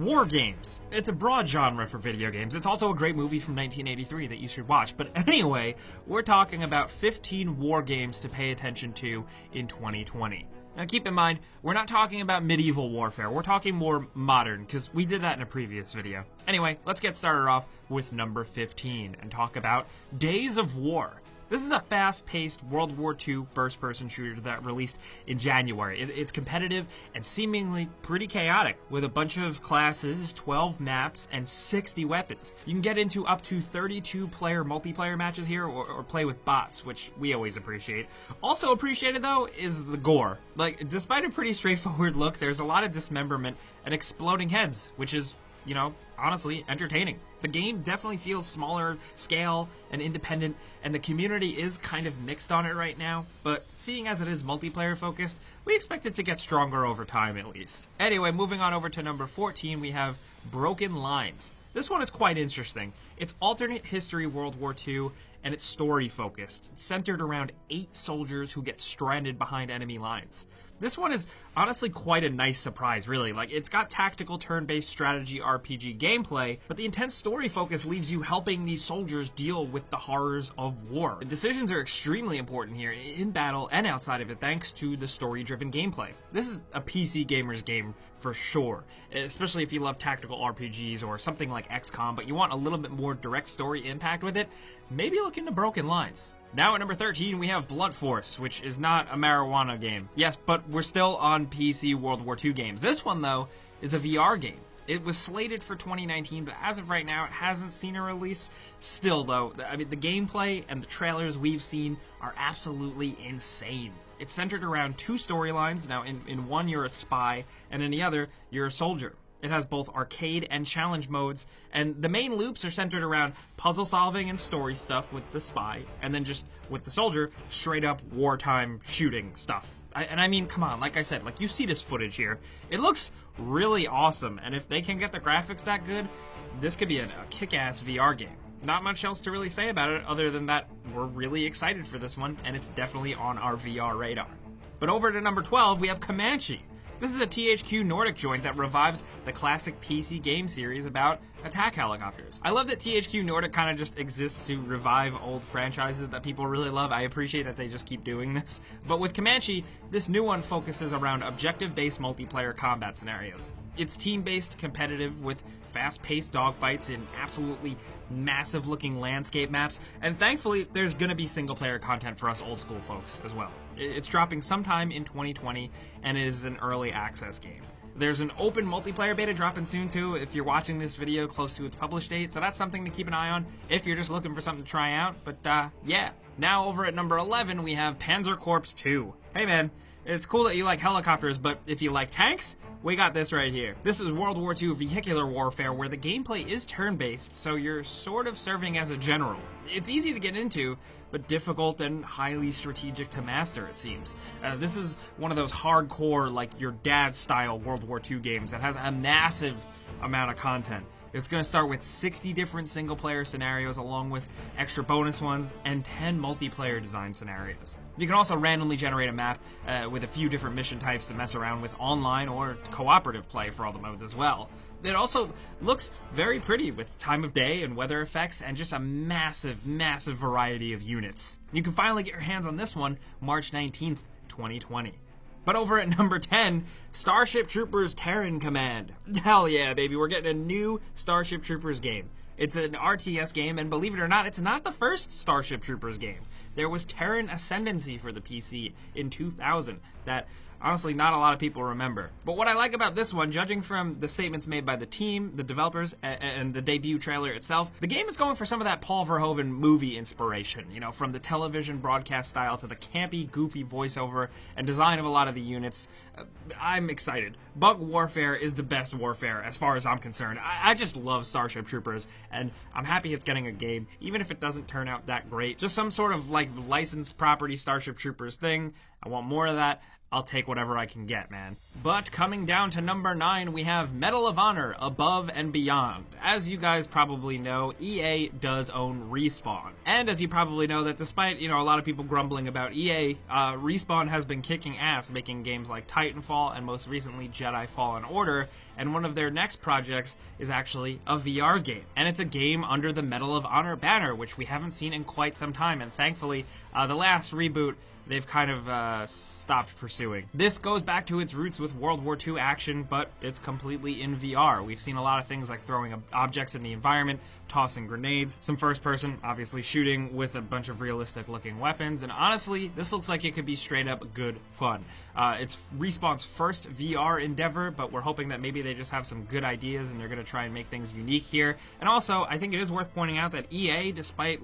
War games. It's a broad genre for video games. It's also a great movie from 1983 that you should watch. But anyway, we're talking about 15 war games to pay attention to in 2020. Now keep in mind, we're not talking about medieval warfare. We're talking more modern, because we did that in a previous video. Anyway, let's get started off with number 15 and talk about Days of War. This is a fast-paced World War II first-person shooter that released in January. It's competitive and seemingly pretty chaotic, with a bunch of classes, 12 maps, and 60 weapons. You can get into up to 32-player multiplayer matches here, or play with bots, which we always appreciate. Also appreciated, though, is the gore. Like, despite a pretty straightforward look, there's a lot of dismemberment and exploding heads, which is, you know, honestly entertaining. The game definitely feels smaller scale and independent, and the community is kind of mixed on it right now, but seeing as it is multiplayer focused, we expect it to get stronger over time at least. Anyway, moving on over to number 14, we have Broken Lines. This one is quite interesting. It's alternate history World War II, and it's story focused. It's centered around 8 soldiers who get stranded behind enemy lines. This one is honestly quite a nice surprise, really. Like, it's got tactical turn-based strategy RPG gameplay, but the intense story focus leaves you helping these soldiers deal with the horrors of war. The decisions are extremely important here, in battle and outside of it, thanks to the story-driven gameplay. This is a PC gamer's game for sure, especially if you love tactical RPGs or something like XCOM, but you want a little bit more direct story impact with it, maybe look into Broken Lines. Now at number 13, we have Blunt Force, which is not a marijuana game. Yes, but we're still on PC World War II games. This one, though, is a VR game. It was slated for 2019, but as of right now, it hasn't seen a release. Still, though, I mean, the gameplay and the trailers we've seen are absolutely insane. It's centered around 2 storylines. Now, in one, you're a spy, and in the other, you're a soldier. It has both arcade and challenge modes, and the main loops are centered around puzzle solving and story stuff with the spy, and then just with the soldier, straight up wartime shooting stuff. I mean, come on, like I said, like you see this footage here, it looks really awesome, and if they can get the graphics that good, this could be a kick-ass VR game. Not much else to really say about it other than that we're really excited for this one, and it's definitely on our VR radar. But over to number 12, we have Comanche. This is a THQ Nordic joint that revives the classic PC game series about attack helicopters. I love that THQ Nordic kind of just exists to revive old franchises that people really love. I appreciate that they just keep doing this. But with Comanche, this new one focuses around objective-based multiplayer combat scenarios. It's team-based, competitive, with fast-paced dogfights in absolutely massive-looking landscape maps, and thankfully, there's gonna be single-player content for us old-school folks as well. It's dropping sometime in 2020, and it is an early access game. There's an open multiplayer beta dropping soon too if you're watching this video close to its publish date, so that's something to keep an eye on if you're just looking for something to try out, but yeah. Now over at number 11, we have Panzer Corps 2. Hey man, it's cool that you like helicopters, but if you like tanks, we got this right here. This is World War II vehicular warfare where the gameplay is turn-based, so you're sort of serving as a general. It's easy to get into, but difficult and highly strategic to master, it seems. This is one of those hardcore, like your dad-style World War II games that has a massive amount of content. It's going to start with 60 different single-player scenarios along with extra bonus ones and 10 multiplayer design scenarios. You can also randomly generate a map with a few different mission types to mess around with online or cooperative play for all the modes as well. It also looks very pretty with time of day and weather effects and just a massive, massive variety of units. You can finally get your hands on this one March 19th, 2020. But over at number 10, Starship Troopers Terran Command. Hell yeah, baby, we're getting a new Starship Troopers game. It's an RTS game, and believe it or not, it's not the first Starship Troopers game. There was Terran Ascendancy for the PC in 2000 that honestly not a lot of people remember. But what I like about this one, judging from the statements made by the team, the developers, and the debut trailer itself, the game is going for some of that Paul Verhoeven movie inspiration, you know, from the television broadcast style to the campy, goofy voiceover and design of a lot of the units. I'm excited. Bug Warfare is the best warfare as far as I'm concerned. I just love Starship Troopers, and I'm happy it's getting a game, even if it doesn't turn out that great. Just some sort of like licensed property Starship Troopers thing. I want more of that. I'll take whatever I can get, man. But coming down to number 9, we have Medal of Honor Above and Beyond. As you guys probably know, EA does own Respawn. And as you probably know, that despite, a lot of people grumbling about EA, Respawn has been kicking ass making games like Titanfall and most recently Jedi Fallen Order, and one of their next projects is actually a VR game. And it's a game under the Medal of Honor banner, which we haven't seen in quite some time, and thankfully, the last reboot they've kind of stopped pursuing. This goes back to its roots with World War II action, but it's completely in VR. We've seen a lot of things like throwing objects in the environment, tossing grenades, some first-person, obviously shooting with a bunch of realistic-looking weapons, and honestly, this looks like it could be straight-up good fun. It's Respawn's first VR endeavor, but we're hoping that maybe they just have some good ideas and they're going to try and make things unique here. And also, I think it is worth pointing out that EA, despite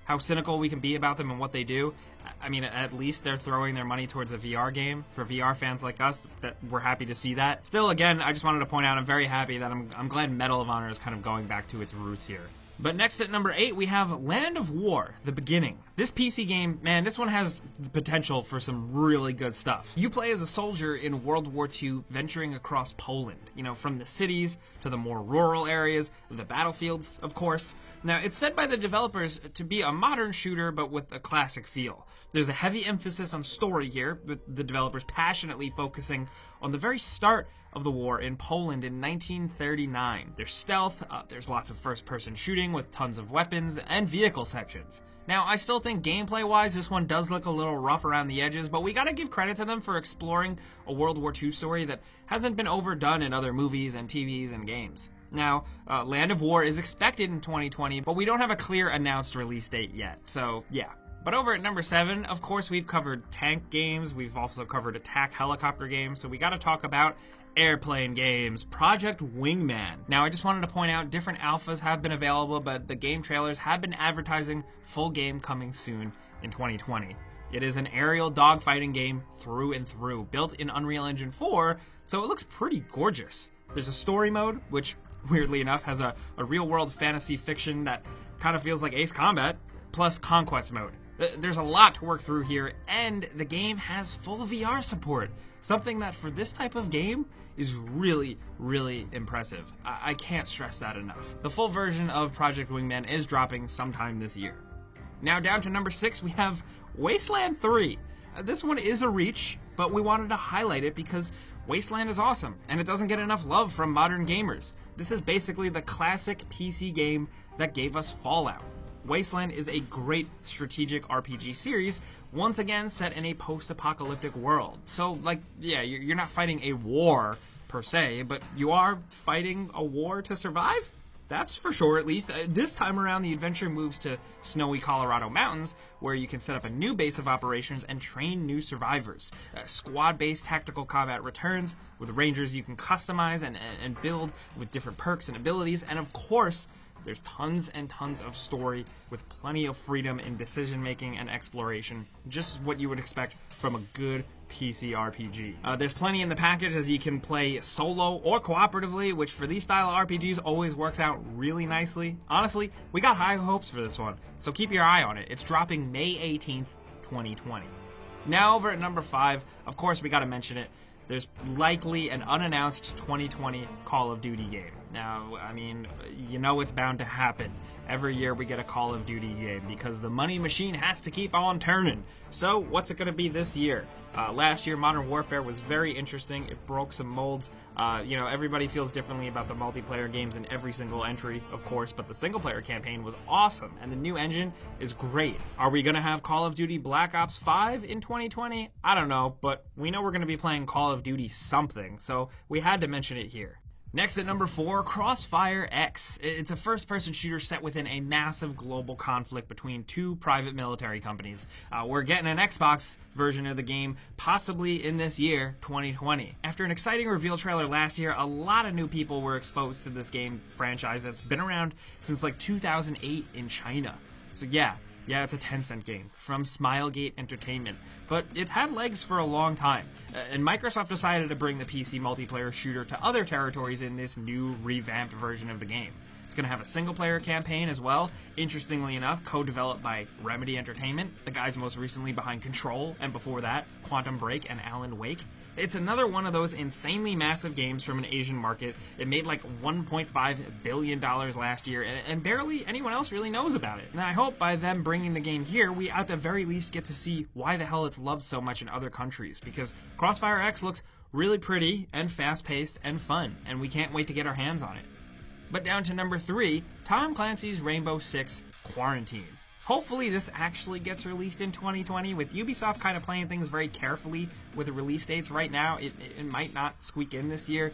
how cynical we can be about them and what they do, I mean, at least they're throwing their money towards a VR game. For VR fans like us, that we're happy to see that. Still, again, I just wanted to point out I'm very happy that I'm glad Medal of Honor is kind of going back to its roots here. But next at number 8, we have Land of War, The Beginning. This PC game, man, this one has the potential for some really good stuff. You play as a soldier in World War II venturing across Poland, from the cities to the more rural areas, the battlefields, of course. Now, it's said by the developers to be a modern shooter, but with a classic feel. There's a heavy emphasis on story here, with the developers passionately focusing on the very start of the war in Poland in 1939. There's stealth, there's lots of first-person shooting with tons of weapons, and vehicle sections. Now, I still think gameplay-wise, this one does look a little rough around the edges, but we gotta give credit to them for exploring a World War II story that hasn't been overdone in other movies and TVs and games. Now, Land of War is expected in 2020, but we don't have a clear announced release date yet, so yeah. But over at number 7, of course, we've covered tank games, we've also covered attack helicopter games, so we gotta talk about airplane games, Project Wingman. Now, I just wanted to point out different alphas have been available, but the game trailers have been advertising full game coming soon in 2020. It is an aerial dogfighting game through and through, built in Unreal Engine 4, so it looks pretty gorgeous. There's a story mode, which, weirdly enough, has a real-world fantasy fiction that kind of feels like Ace Combat, plus conquest mode. There's a lot to work through here, and the game has full VR support, something that for this type of game is really, really impressive. I can't stress that enough. The full version of Project Wingman is dropping sometime this year. Now down to number 6, we have Wasteland 3. This one is a reach, but we wanted to highlight it because Wasteland is awesome, and it doesn't get enough love from modern gamers. This is basically the classic PC game that gave us Fallout. Wasteland is a great strategic RPG series, once again set in a post-apocalyptic world. So, yeah, you're not fighting a war, per se, but you are fighting a war to survive? That's for sure, at least. This time around, the adventure moves to snowy Colorado mountains, where you can set up a new base of operations and train new survivors. Squad-based tactical combat returns, with rangers you can customize and build with different perks and abilities, and of course, there's tons and tons of story with plenty of freedom in decision-making and exploration, just what you would expect from a good PC RPG. There's plenty in the package, as you can play solo or cooperatively, which for these style of RPGs always works out really nicely. Honestly, we got high hopes for this one, so keep your eye on it. It's dropping May 18th, 2020. Now over at number 5, of course we gotta mention it. There's likely an unannounced 2020 Call of Duty game. Now, I mean, you know it's bound to happen. Every year we get a Call of Duty game because the money machine has to keep on turning. So, what's it going to be this year? Last year, Modern Warfare was very interesting. It broke some molds. Everybody feels differently about the multiplayer games in every single entry, of course, but the single-player campaign was awesome, and the new engine is great. Are we going to have Call of Duty Black Ops 5 in 2020? I don't know, but we know we're going to be playing Call of Duty something, so we had to mention it here. Next at number 4, Crossfire X. It's a first-person shooter set within a massive global conflict between two private military companies. We're getting an Xbox version of the game possibly in this year, 2020. After an exciting reveal trailer last year, a lot of new people were exposed to this game franchise that's been around since 2008 in China. So yeah, it's a Tencent game from Smilegate Entertainment, but it's had legs for a long time, and Microsoft decided to bring the PC multiplayer shooter to other territories in this new revamped version of the game. It's going to have a single-player campaign as well, interestingly enough, co-developed by Remedy Entertainment, the guys most recently behind Control, and before that, Quantum Break and Alan Wake. It's another one of those insanely massive games from an Asian market. It made like $1.5 billion last year, and barely anyone else really knows about it. And I hope by them bringing the game here, we at the very least get to see why the hell it's loved so much in other countries, because Crossfire X looks really pretty and fast-paced and fun, and we can't wait to get our hands on it. But down to number 3, Tom Clancy's Rainbow Six Quarantine. Hopefully this actually gets released in 2020. With Ubisoft kind of playing things very carefully with the release dates right now, it might not squeak in this year.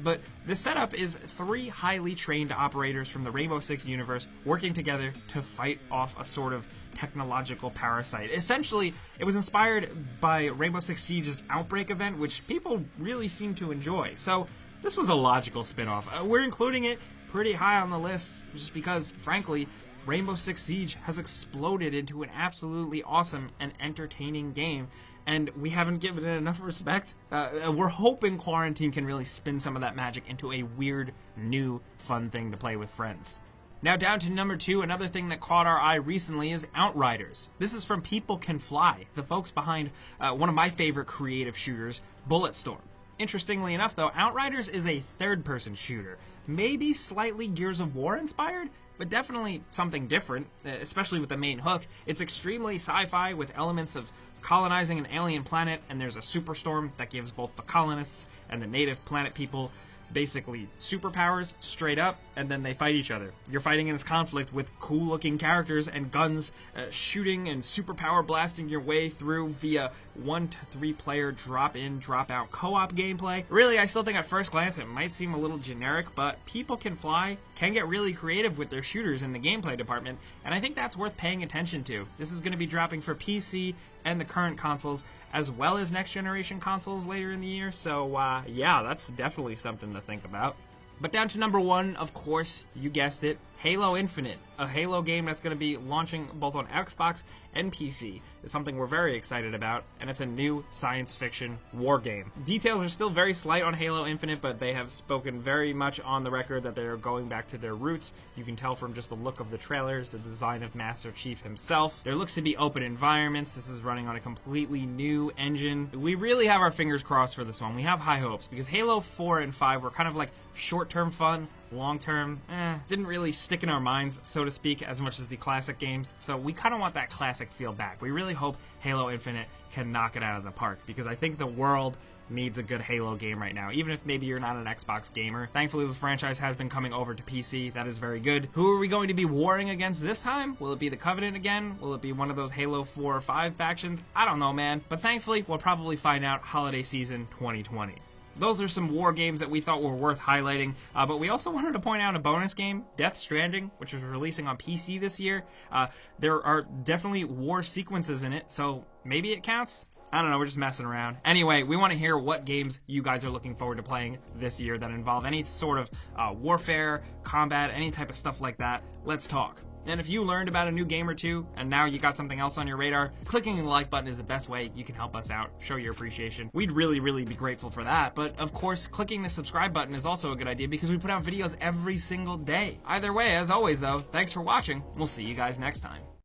But the setup is 3 highly trained operators from the Rainbow Six universe working together to fight off a sort of technological parasite. Essentially, it was inspired by Rainbow Six Siege's Outbreak event, which people really seem to enjoy. So this was a logical spin-off. We're including it pretty high on the list just because, frankly, Rainbow Six Siege has exploded into an absolutely awesome and entertaining game, and we haven't given it enough respect. We're hoping Quarantine can really spin some of that magic into a weird, new, fun thing to play with friends. Now down to number 2, another thing that caught our eye recently is Outriders. This is from People Can Fly, the folks behind one of my favorite creative shooters, Bulletstorm. Interestingly enough, though, Outriders is a third-person shooter. Maybe slightly Gears of War inspired, but definitely something different, especially with the main hook. It's extremely sci-fi with elements of colonizing an alien planet, and there's a superstorm that gives both the colonists and the native planet people basically superpowers straight up, and then they fight each other. You're fighting in this conflict with cool-looking characters and guns, shooting and superpower blasting your way through via 1 to 3 player drop-in, drop-out co-op gameplay. Really, I still think at first glance it might seem a little generic, but People Can Fly can get really creative with their shooters in the gameplay department, and I think that's worth paying attention to. This is going to be dropping for PC and the current consoles, as well as next-generation consoles later in the year, so yeah, that's definitely something to think about. But down to number 1, of course, you guessed it, Halo Infinite, a Halo game that's going to be launching both on Xbox and PC. It's something we're very excited about, and it's a new science fiction war game. Details are still very slight on Halo Infinite, but they have spoken very much on the record that they are going back to their roots. You can tell from just the look of the trailers, the design of Master Chief himself. There looks to be open environments. This is running on a completely new engine. We really have our fingers crossed for this one. We have high hopes, because Halo 4 and 5 were kind of like short-term fun, long-term, didn't really stick in our minds, so to speak, as much as the classic games. So we kind of want that classic feel back. We really hope Halo Infinite can knock it out of the park, because I think the world needs a good Halo game right now, even if maybe you're not an Xbox gamer. Thankfully, the franchise has been coming over to PC. That is very good. Who are we going to be warring against this time? Will it be the Covenant again? Will it be one of those Halo 4 or 5 factions? I don't know, man. But thankfully, we'll probably find out holiday season 2020. Those are some war games that we thought were worth highlighting, but we also wanted to point out a bonus game, Death Stranding, which is releasing on PC this year. There are definitely war sequences in it, so maybe it counts? I don't know, we're just messing around. Anyway, we want to hear what games you guys are looking forward to playing this year that involve any sort of warfare, combat, any type of stuff like that. Let's talk. And if you learned about a new game or two, and now you got something else on your radar, clicking the like button is the best way you can help us out, show your appreciation. We'd really, really be grateful for that. But of course, clicking the subscribe button is also a good idea because we put out videos every single day. Either way, as always though, thanks for watching. We'll see you guys next time.